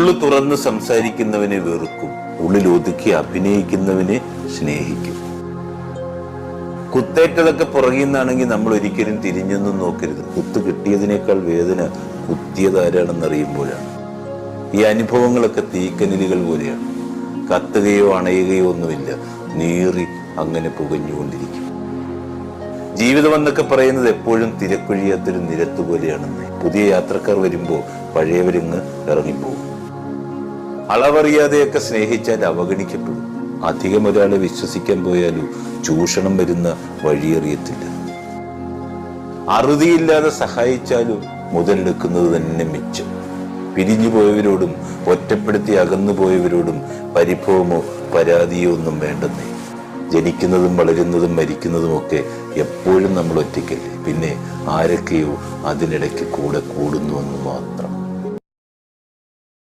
ഉള്ളു തുറന്ന് സംസാരിക്കുന്നവനെ വെറുക്കും, ഉള്ളിൽ ഒതുക്കി അഭിനയിക്കുന്നവനെ സ്നേഹിക്കും. കുത്തേറ്റതൊക്കെ പുറകിന്നാണെങ്കിൽ നമ്മൾ ഒരിക്കലും തിരിഞ്ഞൊന്നും നോക്കരുത്. കുത്ത് കിട്ടിയതിനേക്കാൾ വേദന കുത്തിയതാരാണെന്നറിയുമ്പോഴാണ്. ഈ അനുഭവങ്ങളൊക്കെ തീക്കനലുകൾ പോലെയാണ്. കത്തുകയോ അണയുകയോ ഒന്നുമില്ല, നീറി അങ്ങനെ പുകഞ്ഞുകൊണ്ടിരിക്കും. ജീവിതം എന്നൊക്കെ പറയുന്നത് എപ്പോഴും തിരക്കൊഴിയാത്തൊരു നിരത്ത് പോലെയാണെന്ന്. പുതിയ യാത്രക്കാർ വരുമ്പോൾ പഴയവരിങ്ങ് ഇറങ്ങിപ്പോകും. അളവറിയാതെയൊക്കെ സ്നേഹിച്ചാൽ അവഗണിക്കപ്പെടും. അധികം ഒരാളെ വിശ്വസിക്കാൻ പോയാലും ചൂഷണം വരുന്ന വഴിയറിയത്തില്ല. അറുതിയില്ലാതെ സഹായിച്ചാലും മുതലെടുക്കുന്നത് തന്നെ മിച്ചം. പിരിഞ്ഞു പോയവരോടും ഒറ്റപ്പെടുത്തി അകന്നു പോയവരോടും പരിഭവമോ പരാതിയോ ഒന്നും വേണ്ടെന്നേ. ജനിക്കുന്നതും വളരുന്നതും മരിക്കുന്നതും ഒക്കെ എപ്പോഴും നമ്മൾ ഒറ്റയ്ക്കല്ലേ. പിന്നെ ആരൊക്കെയോ അതിനിടയ്ക്ക് കൂടെ കൂടുന്നുവെന്ന് മാത്രം.